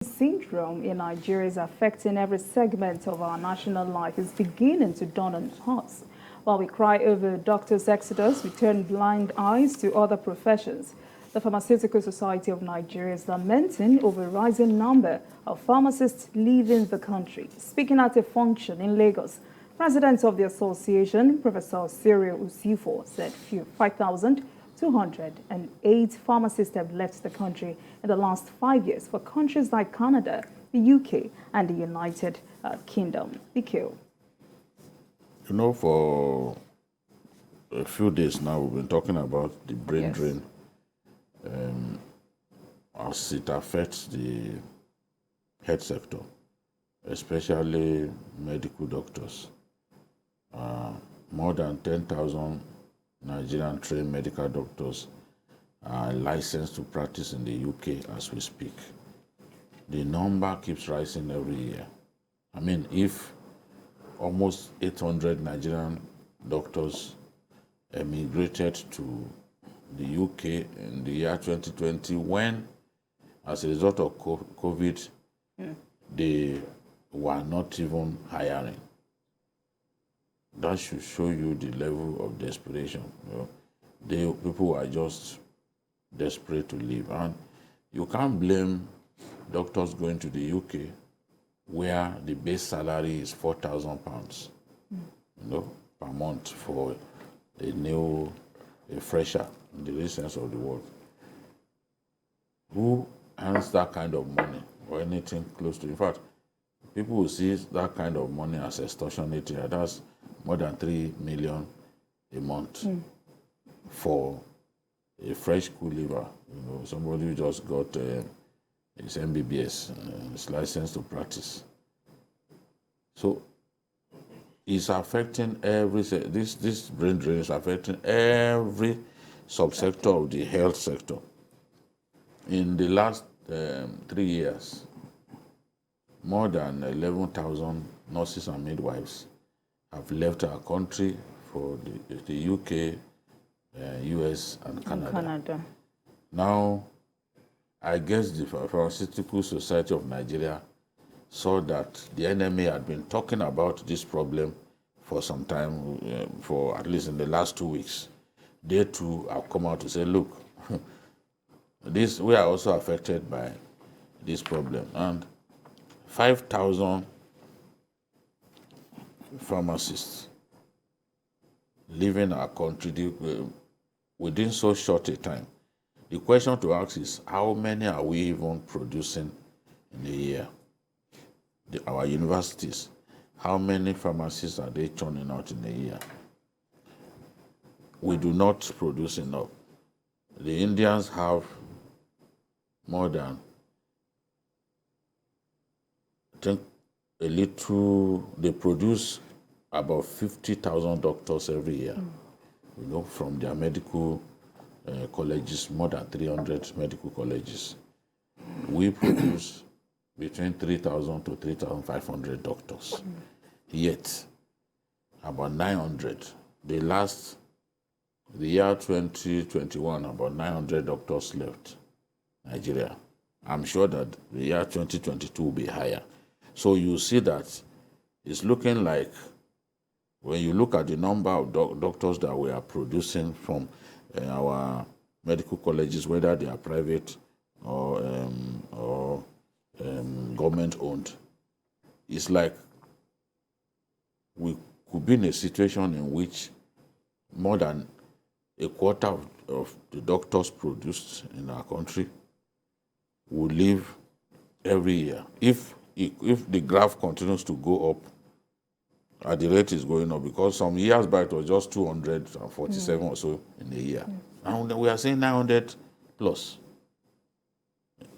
Syndrome in Nigeria is affecting every segment of our national life is beginning to dawn on us. While we cry over doctors' exodus, we turn blind eyes to other professions. The Pharmaceutical Society of Nigeria is lamenting over a rising number of pharmacists leaving the country. Speaking at a function in Lagos, President of the association, Professor Cyril Usifo, said 5,208 pharmacists have left the country in the last 5 years for countries like Canada, the UK, and the United Kingdom. BQ. You know, for a few days now, we've been talking about the brain drain as it affects the health sector, especially medical doctors. More than 10,000 Nigerian trained medical doctors are licensed to practice in the UK as we speak. The number keeps rising every year. I mean, if almost 800 Nigerian doctors emigrated to the UK in the year 2020 when, as a result of COVID, they were not even hiring. That should show you the level of desperation. People were just desperate to leave. And you can't blame doctors going to the UK where the base salary is £4,000 per month for a fresher in the real sense of the word. Who earns that kind of money or anything close to? In fact, people will see that kind of money as extortionate here. That's more than 3 million a month for a fresh school leaver. Somebody who just got his MBBS, his license to practice. So it's affecting this brain drain is affecting every subsector of the health sector. In the last 3 years, more than 11,000 nurses and midwives have left our country for the UK, US, and Canada. Now, I guess the Pharmaceutical Society of Nigeria saw that the enemy had been talking about this problem for some time, for at least in the last 2 weeks. They too have come out to say, look, we are also affected by this problem. And 5,000 pharmacists leaving our country within so short a time. The question to ask is, how many are we even producing in a year? Our universities, how many pharmacists are they churning out in a year? We do not produce enough. The Indians have more than, I think, they produce about 50,000 doctors every year, from their medical colleges, more than 300 medical colleges. We produce between 3,000 to 3,500 doctors. Yet, about 900, the year 2021, about 900 doctors left Nigeria. I'm sure that the year 2022 will be higher. So you see that it's looking like, when you look at the number of doctors that we are producing from our medical colleges, whether they are private or government-owned, it's like we could be in a situation in which more than a quarter of the doctors produced in our country will leave every year. If the graph continues to go up at the rate is going up, because some years back it was just 247 or so in a year. And we are saying 900 plus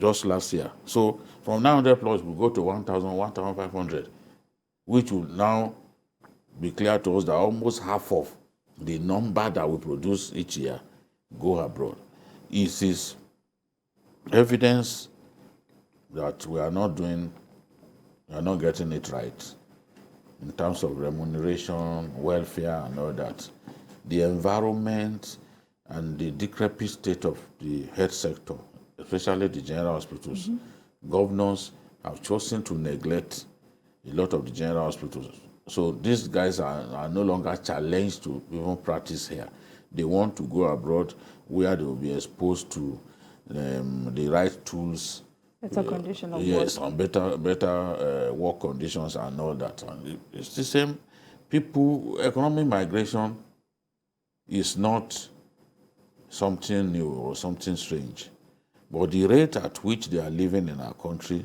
just last year. So from 900 plus, we go to 1,000, 1,500, which will now be clear to us that almost half of the number that we produce each year go abroad. It is evidence that we are not getting it right in terms of remuneration, welfare, and all that. The environment and the decrepit state of the health sector, especially the general hospitals, governors have chosen to neglect a lot of the general hospitals. So these guys are no longer challenged to even practice here. They want to go abroad where they will be exposed to the right tools, Better condition of yes, work. and better work conditions and all that. And it's the same. People, economic migration is not something new or something strange, but the rate at which they are living in our country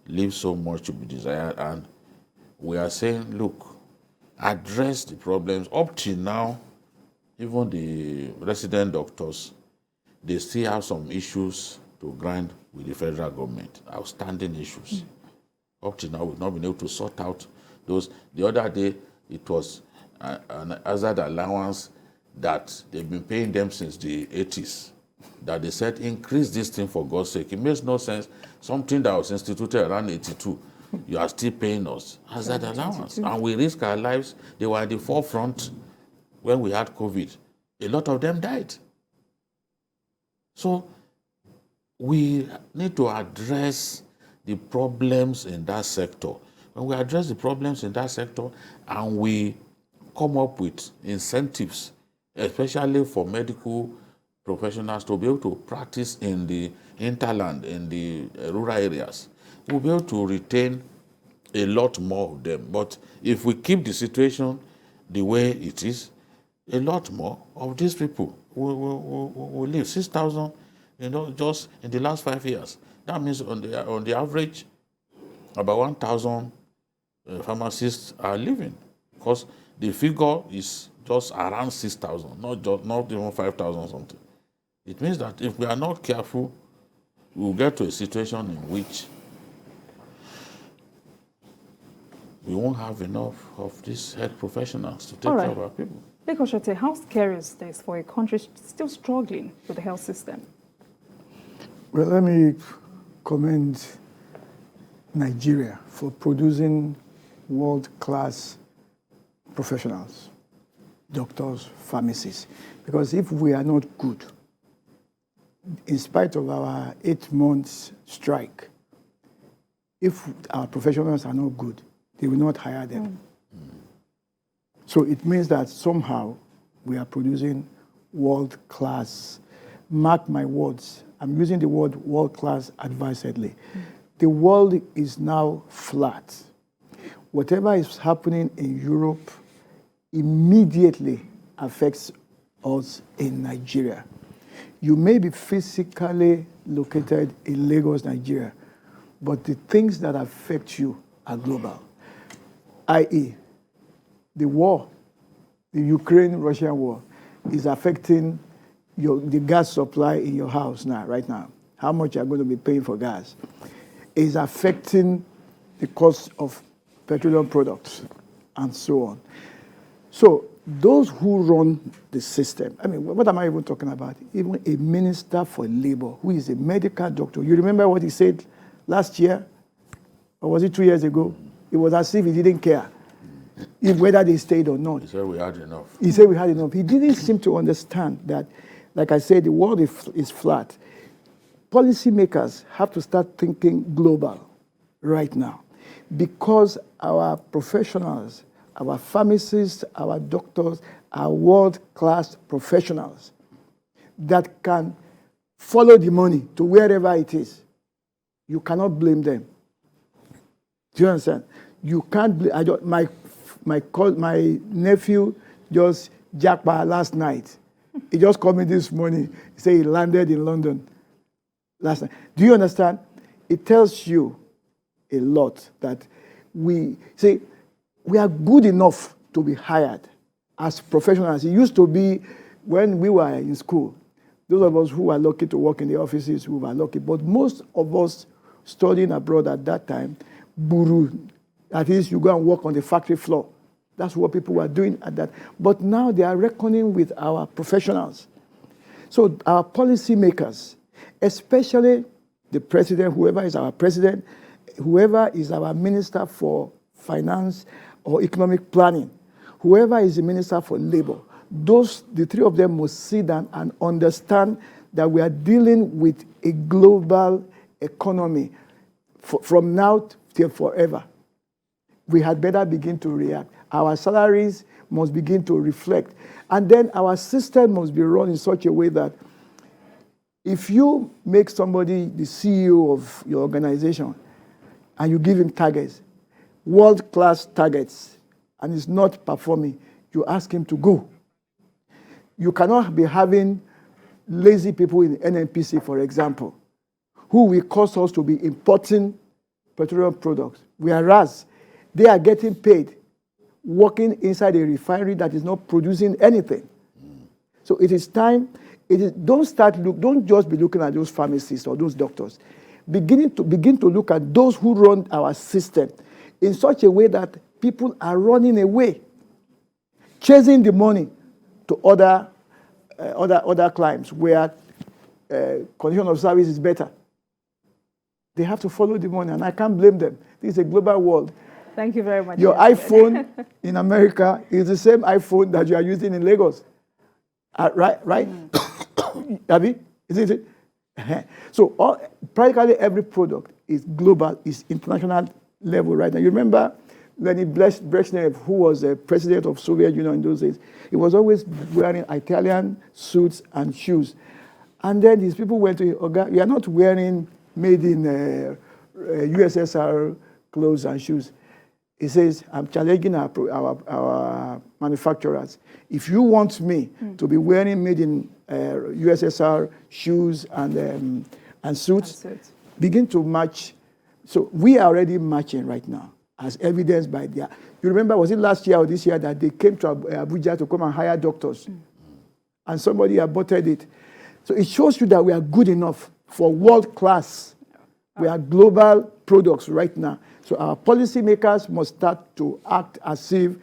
leaves so much to be desired. And we are saying, look, address the problems. Up till now, even the resident doctors, they still have some issues to grind with the federal government, outstanding issues. Up till now, we've not been able to sort out those. The other day, it was an hazard allowance that they've been paying them since the 80s, that they said, increase this thing for God's sake. It makes no sense. Something that was instituted around 82, you are still paying us hazard allowance. And we risk our lives. They were at the forefront when we had COVID. A lot of them died. So we need to address the problems in that sector. When we address the problems in that sector and we come up with incentives, especially for medical professionals to be able to practice in the hinterland, in the rural areas, we'll be able to retain a lot more of them. But if we keep the situation the way it is, a lot more of these people will live. 6,000, just in the last 5 years. That means on the average, about 1,000 pharmacists are living, because the figure is just around 6,000, not even 5,000 something. It means that if we are not careful, we will get to a situation in which we won't have enough of these health professionals to take care of our people. Lekoshete, how scary is this for a country still struggling with the health system? Well, let me commend Nigeria for producing world-class professionals, doctors, pharmacists. Because if we are not good, in spite of our 8 months strike, if our professionals are not good, they will not hire them. So it means that somehow we are producing world-class, mark my words, I'm using the word world-class advisedly. The world is now flat. Whatever is happening in Europe immediately affects us in Nigeria. You may be physically located in Lagos, Nigeria, but the things that affect you are global, i.e., the war, the Ukraine-Russia war, is affecting the gas supply in your house now, right now. How much you're going to be paying for gas is affecting the cost of petroleum products and so on. So those who run the system, I mean, what am I even talking about? Even a minister for labor who is a medical doctor. You remember what he said last year? Or was it 2 years ago? It was as if he didn't care whether they stayed or not. He said we had enough. He said we had enough. He didn't seem to understand that, like I said, the world is flat. Policymakers have to start thinking global right now, because our professionals, our pharmacists, our doctors are world-class professionals that can follow the money to wherever it is. You cannot blame them. Do you understand? You can't blame. My nephew just jackpot last night. He just called me this morning. He said he landed in London last night. Do you understand? It tells you a lot that we are good enough to be hired as professionals. It used to be when we were in school. Those of us who were lucky to work in the offices, who were lucky. But most of us studying abroad at that time, buru, that is, you go and work on the factory floor. That's what people were doing at that. But now they are reckoning with our professionals. So our policymakers, especially the president, whoever is our president, whoever is our minister for finance or economic planning, whoever is the minister for labor, the three of them must sit down and understand that we are dealing with a global economy. from now till forever. We had better begin to react. Our salaries must begin to reflect. And then our system must be run in such a way that if you make somebody the CEO of your organization and you give him targets, world-class targets, and he's not performing, you ask him to go. You cannot be having lazy people in NNPC, for example, who will cause us to be importing petroleum products, whereas they are getting paid working inside a refinery that is not producing anything. So it is time. Don't just be looking at those pharmacists or those doctors. Begin to look at those who run our system in such a way that people are running away, chasing the money to other climes where condition of service is better. They have to follow the money, and I can't blame them. This is a global world. Thank you very much. Your iPhone in America is the same iPhone that you are using in Lagos. Right? Abby? Isn't it? So practically every product is global, is international level right now. You remember Leonid Brezhnev, who was the president of Soviet Union in those days, he was always wearing Italian suits and shoes. And then these people went to him, you are not wearing made in USSR clothes and shoes. He says, I'm challenging our manufacturers. If you want me to be wearing made in USSR shoes and suits, begin to match. So we are already matching right now, as evidenced by their. You remember, was it last year or this year that they came to Abuja to come and hire doctors? And somebody aborted it. So it shows you that we are good enough for world class. We are global products right now. So our policymakers must start to act as if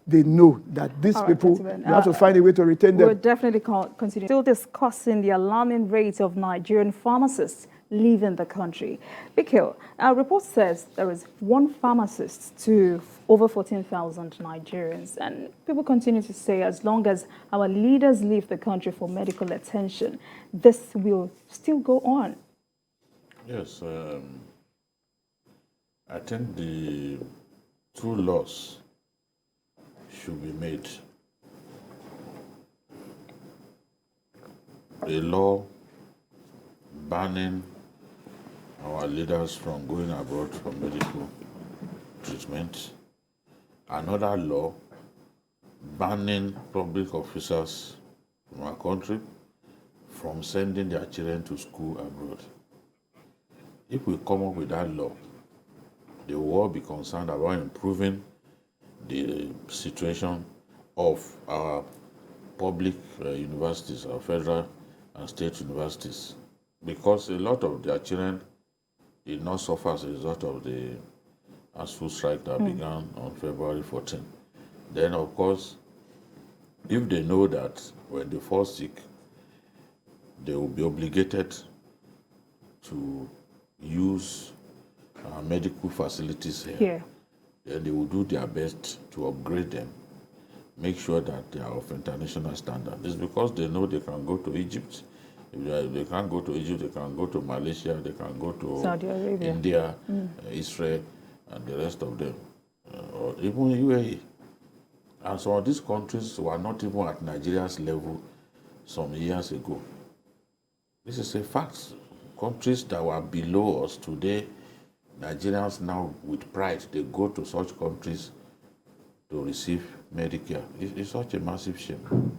they know that these people, we have to find a way to retain them. We'll definitely continue. Still discussing the alarming rate of Nigerian pharmacists leaving the country. Bikil, our report says there is one pharmacist to over 14,000 Nigerians. And people continue to say as long as our leaders leave the country for medical attention, this will still go on. Yes, I think the two laws should be made. A law banning our leaders from going abroad for medical treatment. Another law banning public officers from our country from sending their children to school abroad. If we come up with that law, the world be concerned about improving the situation of our public universities, our federal and state universities, because a lot of their children did not suffer as a result of the ASFU strike that began on February 14. Then, of course, if they know that when they fall sick, they will be obligated to use medical facilities here. Then they will do their best to upgrade them, make sure that they are of international standard. It's because they know they can go to Egypt. If they can't go to Egypt, they can go to Malaysia, they can go to Saudi Arabia, India, Israel, and the rest of them, or even UAE. And some of these countries were not even at Nigeria's level some years ago. This is a fact. Countries that were below us today, Nigerians now, with pride, they go to such countries to receive Medicare. It's such a massive shame.